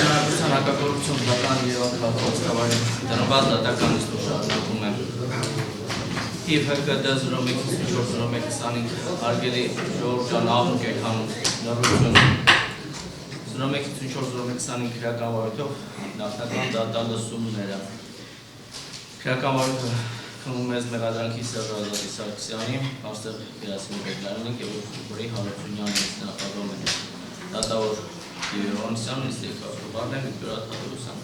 Շնորհակալություն հակակոռուպցիոն դատական Երևան քաղաքացիական տնօրեն դատական նիստը շարունակում է Թիվ ՀԿԴ 01-04-01-25 հարգելի ժողովրդական աղմուկ եք հանում լրություն 01-04-01-25 քրեական վարույթով նախնական դատալսումները քրեական վարույթը քննում մեզ մեղադրանքի Սերժ Ազատի Սարգսյանի, Արսեղ Գերասիմի Բեկլարյանի և Ուղորի Հարությունյանի նստնակալում է դատավոր Եվրոնիսյան նիստիկ հարկովարն է Վիկտորիա Թադևոսյան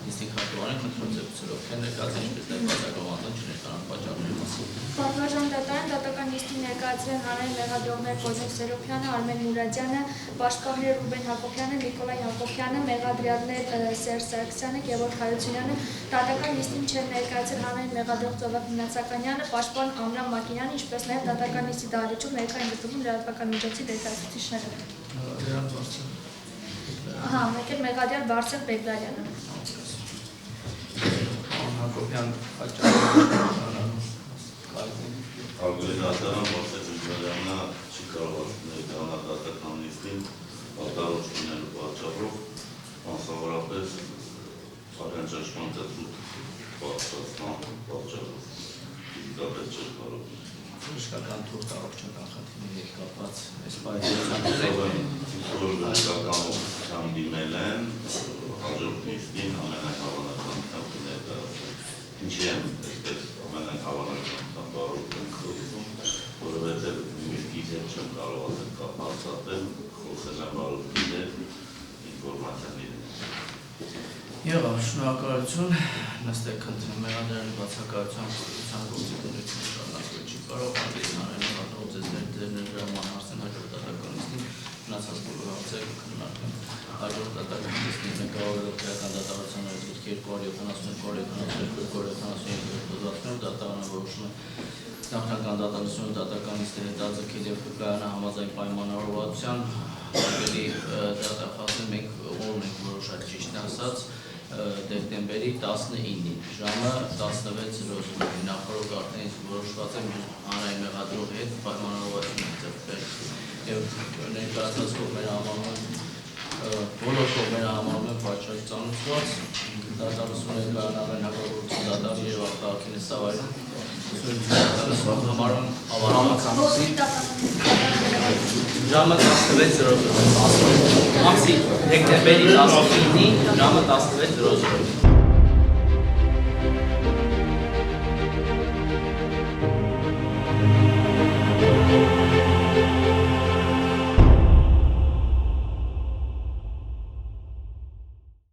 նիստիկ հարկովարն է մտրոցեպցելով կեն ներկայացին շպետներ բացակավանդան չներկանան պատճառների մասին Պատվարժան դատարան դատական նիստի ներկայացրել հանրային մեղադրողներ Կոզեկ Սերոբյանը, Արմեն Մուրադյանը, Պաշտպաններ Ռուբեն Հակոբյանը, Նիկոլայ Հակոբյանը, մեղադրյալներ Սերժ Սարգսյանը, Գևորգ Հարությունյանը, դատական նիստին չեն ներկայացրել հանրային մեղադրող Ծովակ Մինասականյանը, պաշտպան Ամրան Մակինյանը, ինչպես նաև դատական նիստի դահլիճում ներկա են գտնվում լրատվական միջոցի ներկայացուցիչները։ Ահա, մեկ էլ մեղադրյալ Բարսեղ Բեկլարյանը։ Հակոբյան Հարգելի դատարան Բարսեղ Բեկլարյանը չի կարող ներկայանալ դատական նիստին պատահող չունենալու պատճառով, մասնավորապես առանջաշման ծծուտ բարձրացման պատճառով ֆիզիկապես չէր կարող Բժշկական թուղթ առողջական խնդիրների հետ կապված այս Իրականությամբ դիմել են հաջորդ նիստին ամենահավանականությամբ ներկայացրել։ Ինչի եմ այսպես ամենահավանականությամբ բարոյթ եմ խոսում, որովհետև նիստի հետ չեմ կարող ասել հաստատել, խոսել եմ բարոյթի հետ ինֆորմացիաների։ Եղավ, շնորհակալություն, նստեք խնդրում մեղադրյալի բացակայության գործիքնությունը շարունակվել չի կարող, հանդես հանրային մեղադրող ձեզ ներդրման հարցն հաջորդ դատական նիստին մնացած բոլոր հարցերը կքննարկվեն։ Հաջորդ դատական նիստին ղեկավարելով քրեական դատավարության գիրք 272-272 հոդվածներով դատարանը որոշում է նախնական դատալսությունը դատական նիստի հետաձգել և կայանը համաձայն պայմանավորվածության հարգելի դատախազը մենք օրն ենք որոշած ճիշտն ասած դեկտեմբերի 19-ին ժամը 16:00 նախորդ արդեն որոշված է հանրային մեղադրող հետ պայմանավորվածություն ձեռքբերել եւ ներկայացած կողմերը համարում են բոլոր կողմերը համարում են պատշաճ ծանուցված դատալսումները կայանալու հակառակորդի դատարանի եւ արտաքին նստավայրում համարում հավանականացի ժամը 16:00 ամսի դեկտեմբերի 19-ի ժամը 16:00